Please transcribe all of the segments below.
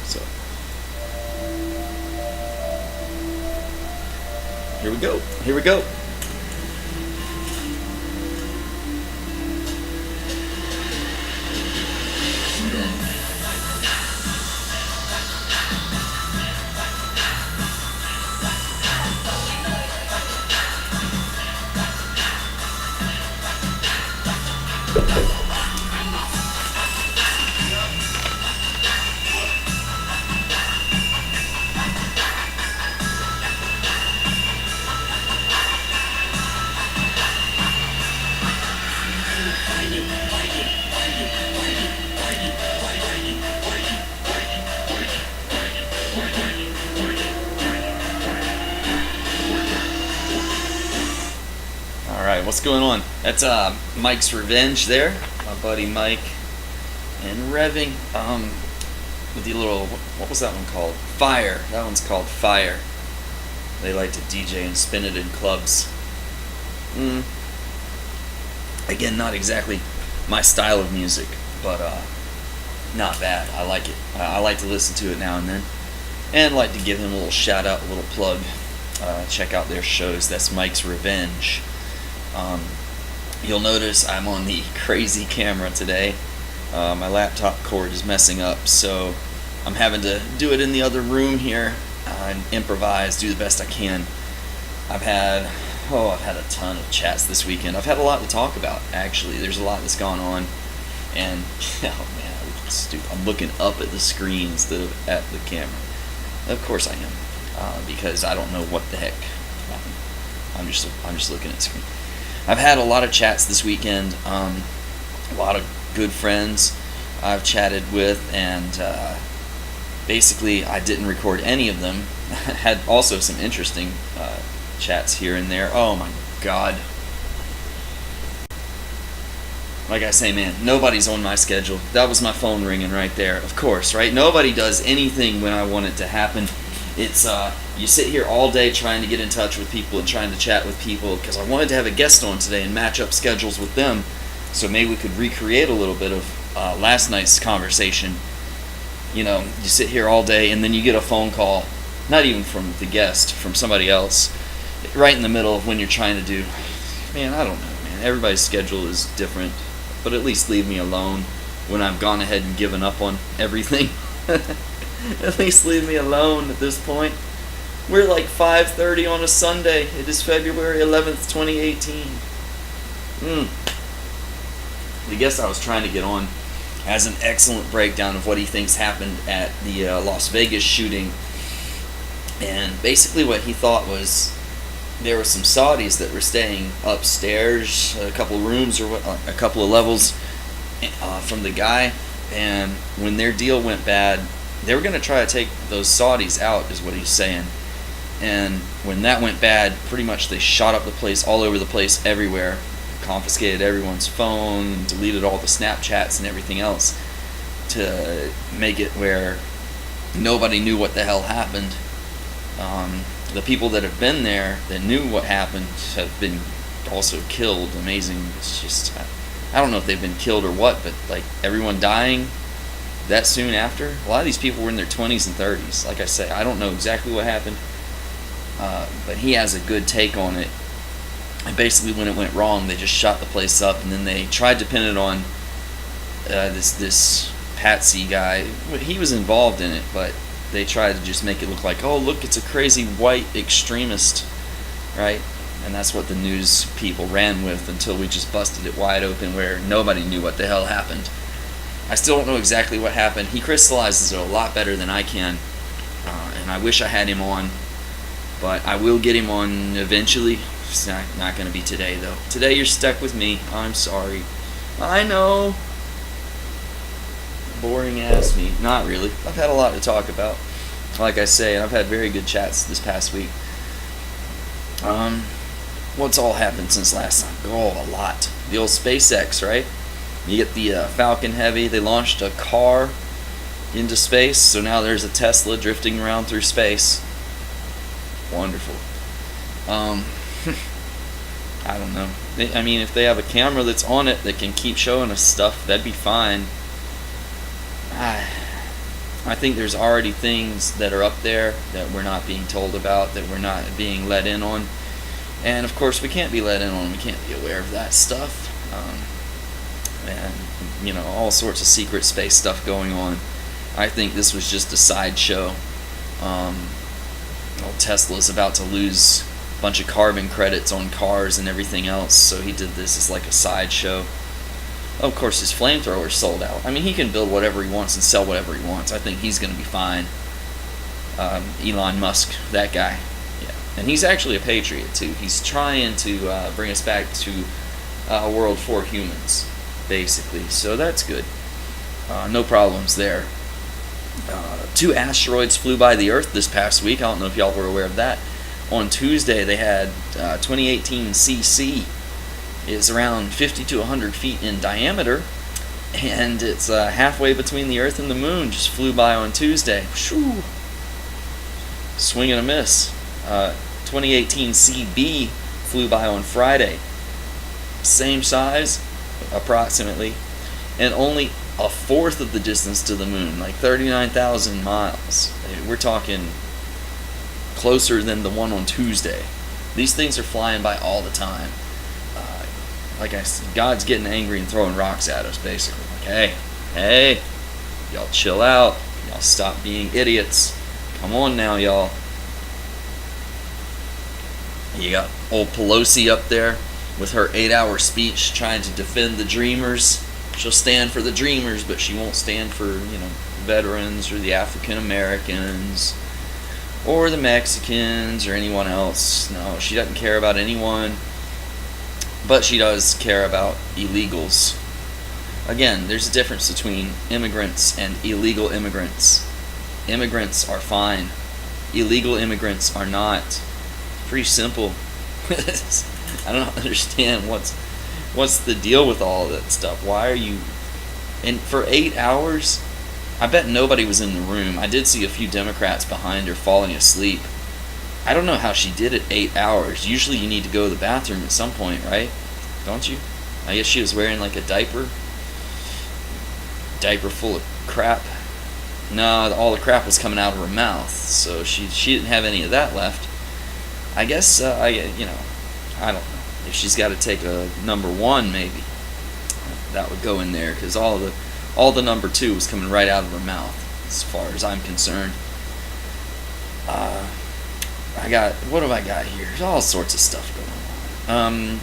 So here we go. Here we go. Alright, what's going on? That's Mike's Revenge there. My buddy Mike and revving with the little, what was that one called? Fire. That one's called Fire. They like to DJ and spin it in clubs. Again, not exactly my style of music, but not bad. I like it. I like to listen to it now and then, and like to give him a little shout out, a little plug. Check out their shows. That's Mike's Revenge. You'll notice I'm on the crazy camera today. My laptop cord is messing up, so I'm having to do it in the other room here and improvise, do the best I can. I've had a ton of chats this weekend. I've had a lot to talk about, actually. There's a lot that's gone on, and oh man, stupid. I'm looking up at the screen instead of at the camera. Of course I am, because I don't know what the heck. I'm just looking at the screen. I've had a lot of chats this weekend. A lot of good friends I've chatted with, and basically I didn't record any of them. Had also some interesting chats here and there. Oh my god. Like I say, man, nobody's on my schedule. That was my phone ringing right there. Of course, right? Nobody does anything when I want it to happen. It's you sit here all day trying to get in touch with people and trying to chat with people, because I wanted to have a guest on today and match up schedules with them, so maybe we could recreate a little bit of last night's conversation. You know, you sit here all day and then you get a phone call, not even from the guest, from somebody else, right in the middle of when you're trying to do. Man, I don't know, man. Everybody's schedule is different, but at least leave me alone when I've gone ahead and given up on everything. At least leave me alone at this point. We're like 5:30 on a Sunday. It is February 11th, 2018. The guest I was trying to get on has an excellent breakdown of what he thinks happened at the Las Vegas shooting. And basically what he thought was there were some Saudis that were staying upstairs, a couple rooms or a couple of levels from the guy. And when their deal went bad, they were going to try to take those Saudis out, is what he's saying. And when that went bad, pretty much they shot up the place, all over the place, everywhere. Confiscated everyone's phone, deleted all the Snapchats and everything else to make it where nobody knew what the hell happened. The people that have been there that knew what happened have been also killed. Amazing. It's just, I don't know if they've been killed or what, but like everyone dying that soon after. A lot of these people were in their 20s and 30s. Like I say, I don't know exactly what happened, but he has a good take on it. And basically when it went wrong, they just shot the place up, and then they tried to pin it on this Patsy guy. He was involved in it, but they tried to just make it look like, oh look, it's a crazy white extremist, right? And that's what the news people ran with until we just busted it wide open, where nobody knew what the hell happened. I still don't know exactly what happened. He crystallizes it a lot better than I can, and I wish I had him on, but I will get him on eventually. It's not going to be today, though. Today you're stuck with me. I'm sorry. I know. Boring ass me. Not really. I've had a lot to talk about. Like I say, and I've had very good chats this past week. What's all happened since last time? Oh, a lot. The old SpaceX, right? You get the Falcon Heavy. They launched a car into space, so now there's a Tesla drifting around through space. Wonderful. I don't know. I mean, if they have a camera that's on it that can keep showing us stuff, that'd be fine. I I think there's already things that are up there that we're not being told about, that we're not being let in on. And of course, we can't be let in on, we can't be aware of that stuff. And, all sorts of secret space stuff going on. I think this was just a sideshow. Tesla's about to lose a bunch of carbon credits on cars and everything else, so he did this as like a sideshow. Of course, his flamethrower's sold out. I mean, he can build whatever he wants and sell whatever he wants. I think he's going to be fine. Elon Musk, that guy. Yeah. And he's actually a patriot, too. He's trying to bring us back to a world for humans, basically. So that's good. No problems there. 2 asteroids flew by the Earth this past week. I don't know if y'all were aware of that. On Tuesday, they had 2018 CC. It's around 50 to 100 feet in diameter, and it's halfway between the Earth and the Moon. Just flew by on Tuesday. Shoo. Swing and a miss. 2018 CB flew by on Friday. Same size, approximately, and only a fourth of the distance to the Moon, like 39,000 miles. We're talking closer than the one on Tuesday. These things are flying by all the time. Like I said, God's getting angry and throwing rocks at us, basically. Like, hey, y'all chill out. Y'all stop being idiots. Come on now, y'all. You got old Pelosi up there with her 8-hour speech trying to defend the Dreamers. She'll stand for the Dreamers, but she won't stand for, veterans or the African Americans or the Mexicans or anyone else. No, she doesn't care about anyone. But she does care about illegals. Again, there's a difference between immigrants and illegal immigrants. Immigrants are fine. Illegal immigrants are not. Pretty simple. I don't understand what's the deal with all that stuff. Why are you... And for 8 hours, I bet nobody was in the room. I did see a few Democrats behind her falling asleep. I don't know how she did it 8 hours. Usually you need to go to the bathroom at some point, right? Don't you? I guess she was wearing like a diaper. Diaper full of crap. No, all the crap was coming out of her mouth, so she didn't have any of that left. I guess, I don't know. If she's got to take a number 1, maybe. That would go in there, because all the number 2 was coming right out of her mouth, as far as I'm concerned. What have I got here? There's all sorts of stuff going on.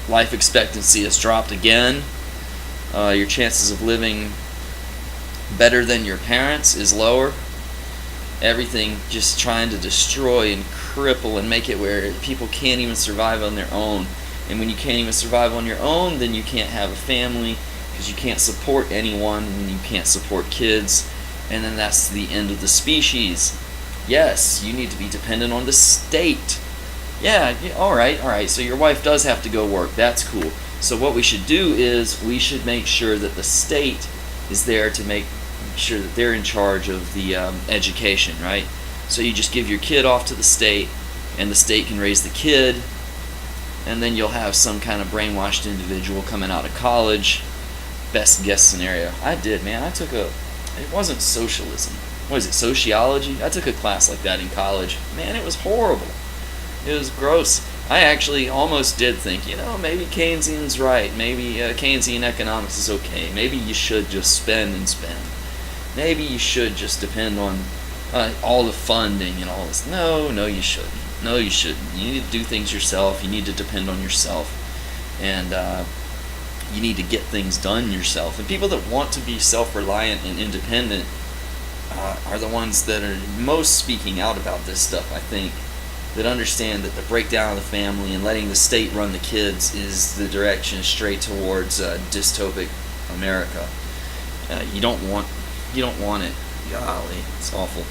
Life expectancy has dropped again. Your chances of living better than your parents is lower. Everything just trying to destroy and cripple and make it where people can't even survive on their own. And when you can't even survive on your own, then you can't have a family, because you can't support anyone, and you can't support kids, and then that's the end of the species. Yes, you need to be dependent on the state. Yeah, alright, so your wife does have to go work. That's cool. So what we should do is we should make sure that the state is there to make sure that they're in charge of the education, right? So you just give your kid off to the state, and the state can raise the kid, and then you'll have some kind of brainwashed individual coming out of college. Best guess scenario. It wasn't socialism. What is it, sociology? I took a class like that in college. Man, it was horrible. It was gross. I actually almost did think, maybe Keynesian's right. Maybe Keynesian economics is okay. Maybe you should just spend and spend. Maybe you should just depend on all the funding and all this. No, you shouldn't. No, you shouldn't. You need to do things yourself. You need to depend on yourself. And you need to get things done yourself. And people that want to be self-reliant and independent are the ones that are most speaking out about this stuff, I think, that understand that the breakdown of the family and letting the state run the kids is the direction straight towards dystopic America. You don't want it. Golly, it's awful.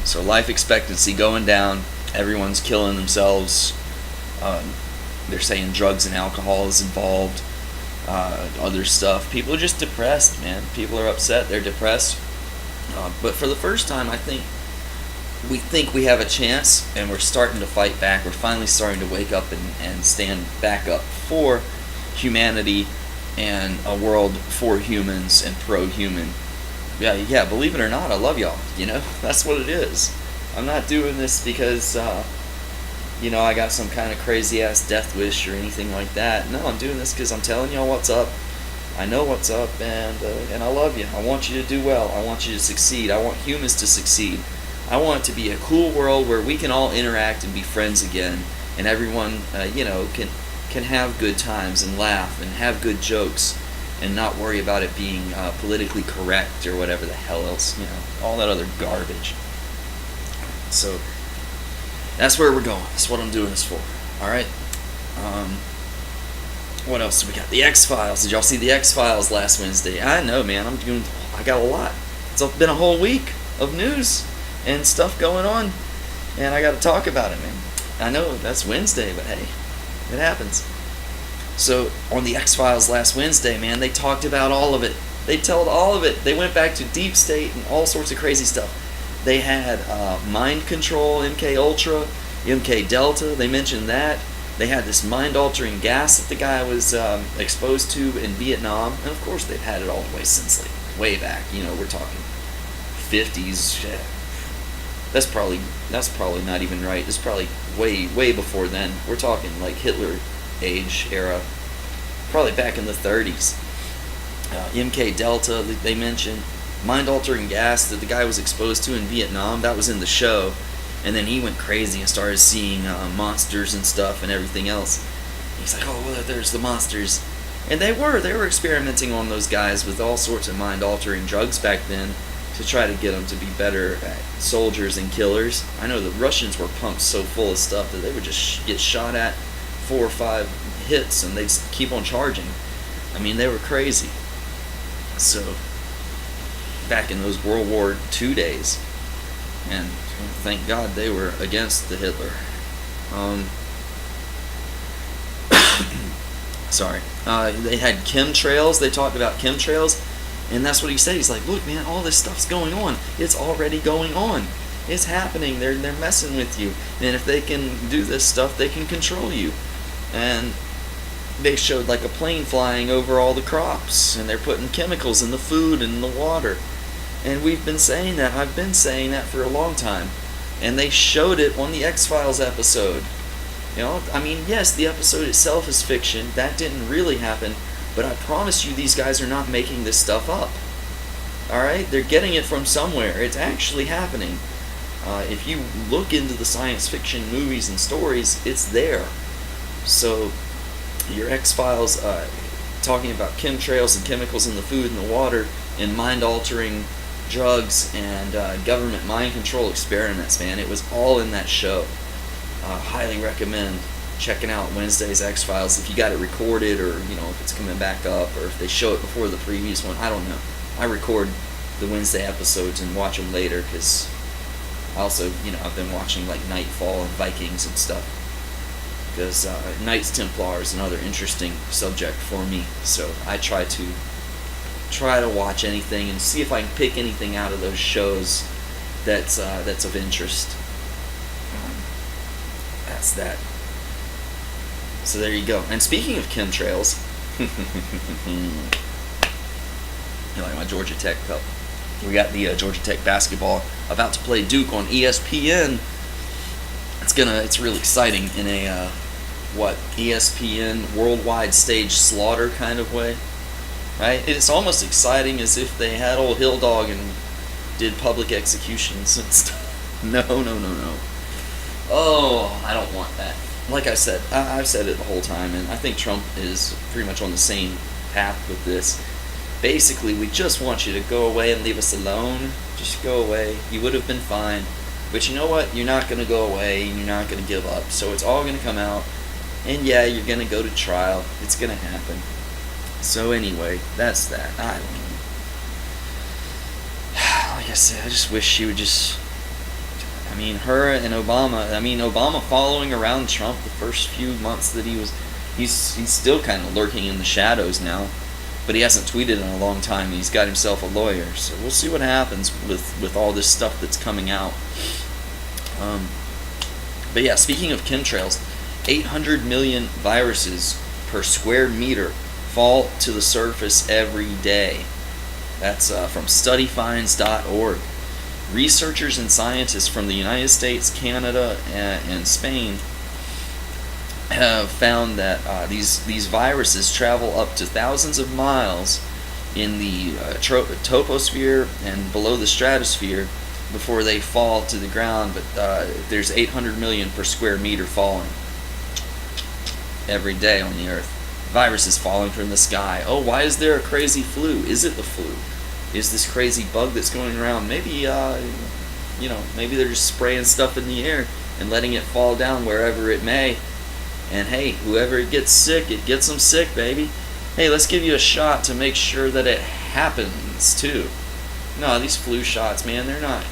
So life expectancy going down. Everyone's killing themselves. They're saying drugs and alcohol is involved. Other stuff. People are just depressed, man. People are upset. They're depressed. But for the first time, I think we have a chance, and we're starting to fight back. We're finally starting to wake up and stand back up for humanity and a world for humans and pro-human. Yeah, believe it or not, I love y'all. That's what it is. I'm not doing this because I got some kind of crazy ass death wish or anything like that. No, I'm doing this because I'm telling y'all what's up. I know what's up, and I love you. I want you to do well. I want you to succeed. I want humans to succeed. I want it to be a cool world where we can all interact and be friends again, and everyone, can have good times and laugh and have good jokes, and not worry about it being politically correct or whatever the hell else, all that other garbage. So that's where we're going. That's what I'm doing this for. All right. What else do we got? The X-Files. Did y'all see the X-Files last Wednesday? I know, man. I got a lot. It's been a whole week of news and stuff going on, and I got to talk about it, man. I know that's Wednesday, but hey, it happens. So on the X-Files last Wednesday, man, they talked about all of it. They told all of it. They went back to Deep State and all sorts of crazy stuff. They had mind control, MK Ultra, MK Delta. They mentioned that. They had this mind-altering gas that the guy was exposed to in Vietnam, and of course they've had it all the way since, way back. We're talking 50s. Yeah. That's probably not even right. It's probably way before then. We're talking like Hitler age era, probably back in the 30s. MK Delta, they mentioned mind-altering gas that the guy was exposed to in Vietnam. That was in the show. And then he went crazy and started seeing monsters and stuff and everything else. He's like, oh, well, there's the monsters. And they were experimenting on those guys with all sorts of mind-altering drugs back then to try to get them to be better soldiers and killers. I know the Russians were pumped so full of stuff that they would just get shot at 4 or 5 hits and they'd keep on charging. I mean, they were crazy. So, back in those World War II days. And thank God they were against the Hitler. Sorry. They had chemtrails. They talked about chemtrails. And that's what he said. He's like, look, man, all this stuff's going on. It's already going on. It's happening. They're messing with you. And if they can do this stuff, they can control you. And they showed like a plane flying over all the crops. And they're putting chemicals in the food and in the water. And we've been saying that. I've been saying that for a long time. And they showed it on the X-Files episode. Yes, the episode itself is fiction. That didn't really happen. But I promise you these guys are not making this stuff up. Alright? They're getting it from somewhere. It's actually happening. If you look into the science fiction movies and stories, it's there. So, your X-Files talking about chemtrails and chemicals in the food and the water and mind-altering drugs and government mind control experiments, man. It was all in that show. Highly recommend checking out Wednesday's X-Files if you got it recorded, or if it's coming back up, or if they show it before the previous one. I don't know. I record the Wednesday episodes and watch them later because I also, I've been watching like Nightfall and Vikings and stuff because Knights Templar is another interesting subject for me. So I try to watch anything and see if I can pick anything out of those shows that's of interest. That's that. So there you go. And speaking of chemtrails, you like my Georgia Tech cup? We got the Georgia Tech basketball about to play Duke on ESPN. It's really exciting in a ESPN worldwide stage slaughter kind of way, right? It's almost exciting as if they had old Hill Dog and did public executions and stuff. No. Oh, I don't want that. Like I said, I've said it the whole time, and I think Trump is pretty much on the same path with this. Basically, we just want you to go away and leave us alone. Just go away. You would have been fine. But you know what? You're not going to go away, and you're not going to give up. So it's all going to come out. And yeah, you're going to go to trial. It's going to happen. So anyway, that's that. I don't know. Like I said, I just wish she would just... her and Obama. Obama following around Trump the first few months that he's still kind of lurking in the shadows now, but he hasn't tweeted in a long time. He's got himself a lawyer, so we'll see what happens with all this stuff that's coming out. But yeah, speaking of chemtrails, 800 million viruses per square meter fall to the surface every day. That's from studyfinds.org. Researchers and scientists from the United States, Canada, and Spain have found that these viruses travel up to thousands of miles in the troposphere and below the stratosphere before they fall to the ground. But there's 800 million per square meter falling every day on the Earth. Viruses falling from the sky. Oh, why is there a crazy flu? Is it the flu? Is this crazy bug that's going around? Maybe maybe they're just spraying stuff in the air and letting it fall down wherever it may. And hey, whoever gets sick, it gets them sick, baby. Hey, let's give you a shot to make sure that it happens too. No, these flu shots, man, they're not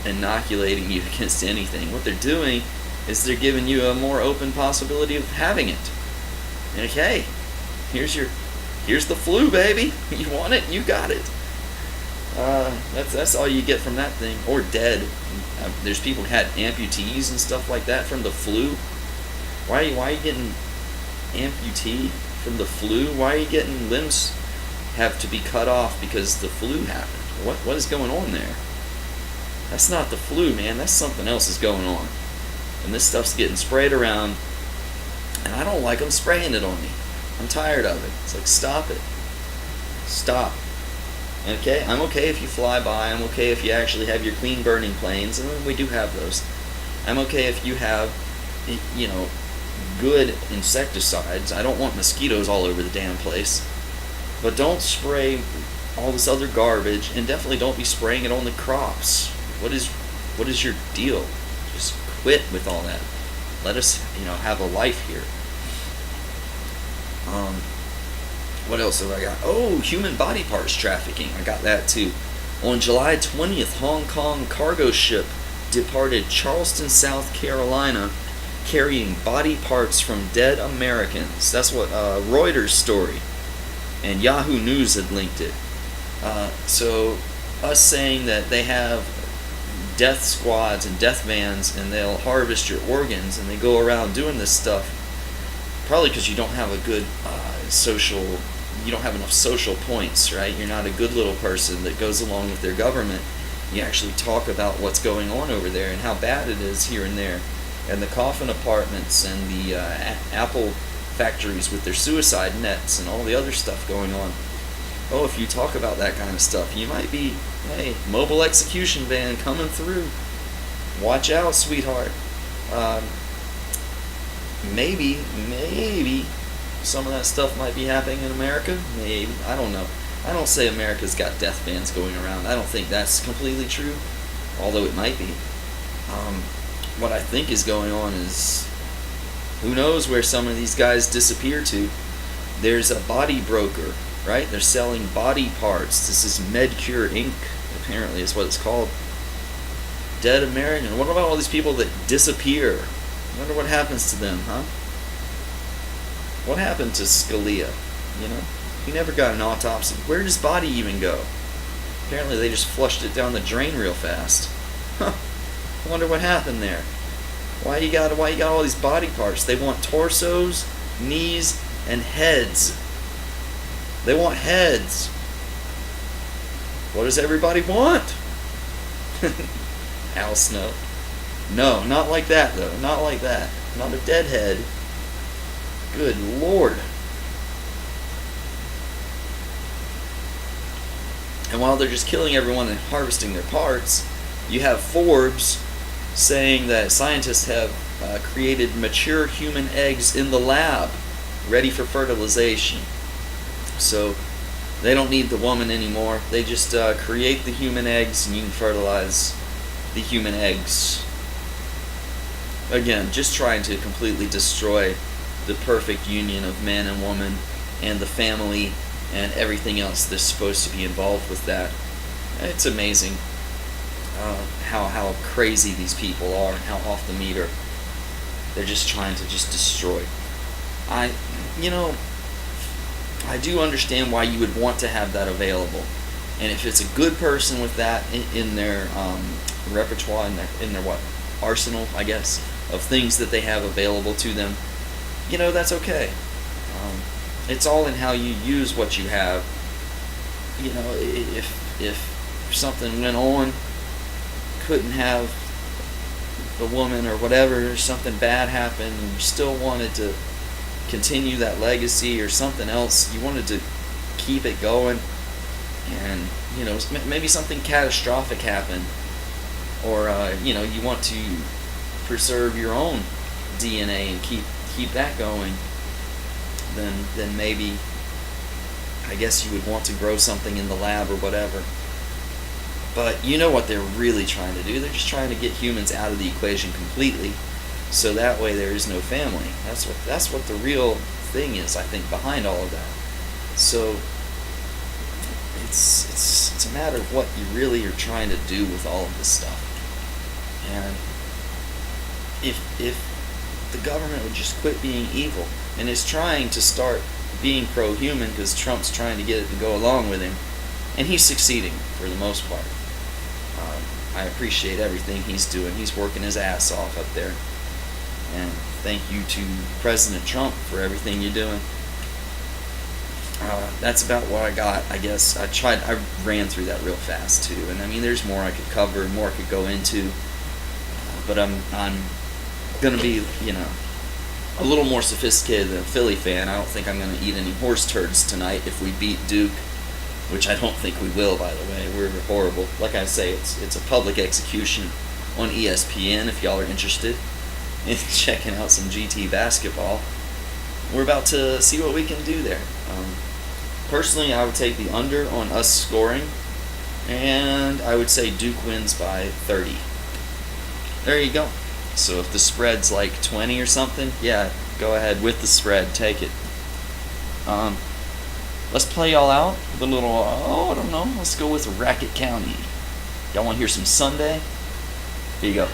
inoculating you against anything. What they're doing is they're giving you a more open possibility of having it. Okay, here's the flu, baby. You want it? You got it. That's all you get from that thing. Or dead. There's people who had amputees and stuff like that from the flu. Why are you getting amputee from the flu? Why are you getting limbs have to be cut off because the flu happened? What is going on there? That's not the flu, man. That's something else is going on. And this stuff's getting sprayed around, and I don't like them spraying it on me. I'm tired of it. It's like, stop it. Stop. Okay? I'm okay if you fly by. I'm okay if you actually have your clean burning planes, and we do have those. I'm okay if you have, good insecticides. I don't want mosquitoes all over the damn place. But don't spray all this other garbage, and definitely don't be spraying it on the crops. What is your deal? Just quit with all that. Let us, have a life here. What else have I got? Oh, human body parts trafficking. I got that too. On July 20th, Hong Kong cargo ship departed Charleston, South Carolina, carrying body parts from dead Americans. That's what Reuters story and Yahoo News had linked it. So us saying that they have death squads and death vans and they'll harvest your organs and they go around doing this stuff, probably because you don't have a good you don't have enough social points, right? You're not a good little person that goes along with their government. You actually talk about what's going on over there and how bad it is here and there. And the coffin apartments and the Apple factories with their suicide nets and all the other stuff going on. Oh, if you talk about that kind of stuff, you might be, hey, mobile execution van coming through. Watch out, sweetheart. Maybe some of that stuff might be happening in America. Maybe. I don't know. I don't say America's got death vans going around. I don't think that's completely true, although it might be. What I think is going on is, who knows where some of these guys disappear to. There's a body broker, right? They're selling body parts. This is MedCure Inc., apparently is what it's called. Dead American. What about all these people that disappear? I wonder what happens to them, huh? What happened to Scalia? He never got an autopsy. Where did his body even go? Apparently they just flushed it down the drain real fast. Huh. I wonder what happened there. Why you got all these body parts? They want torsos, knees, and heads. They want heads. What does everybody want? Al Snow. No, not like that though. Not like that. Not a dead head. Good Lord. And while they're just killing everyone and harvesting their parts, you have Forbes saying that scientists have created mature human eggs in the lab, ready for fertilization. So they don't need the woman anymore. They just create the human eggs and you can fertilize the human eggs. Again, just trying to completely destroy the perfect union of man and woman and the family and everything else that's supposed to be involved with that. It's amazing how crazy these people are and how off the meter. They're just trying to just destroy. I do understand why you would want to have that available. And if it's a good person with that in their repertoire, in their arsenal, I guess, of things that they have available to them, that's okay. it's all in how you use what you have. You know, if something went on, couldn't have the woman or whatever, something bad happened, and you still wanted to continue that legacy or something else, you wanted to keep it going, and maybe something catastrophic happened, or you want to preserve your own DNA and keep that going, then maybe I guess you would want to grow something in the lab or whatever. But you know what they're really trying to do? They're just trying to get humans out of the equation completely, so that way there is no family. That's what the real thing is, I think, behind all of that. So it's a matter of what you really are trying to do with all of this stuff. And if the government would just quit being evil and is trying to start being pro-human, because Trump's trying to get it to go along with him, and he's succeeding for the most part. I appreciate everything he's doing. He's working his ass off up there. And thank you to President Trump for everything you're doing. That's about what I got, I guess. I ran through that real fast too. And I mean, there's more I could cover, more I could go into. But I'm going to be, a little more sophisticated than a Philly fan. I don't think I'm going to eat any horse turds tonight if we beat Duke, which I don't think we will, by the way. We're horrible. Like I say, it's a public execution on ESPN if y'all are interested in checking out some GT basketball. We're about to see what we can do there. Personally, I would take the under on us scoring, and I would say Duke wins by 30. There you go. So if the spread's like 20 or something, yeah, go ahead with the spread. Take it. Let's play y'all out with a little, I don't know, let's go with Racket County. Y'all want to hear some Sunday? Here you go.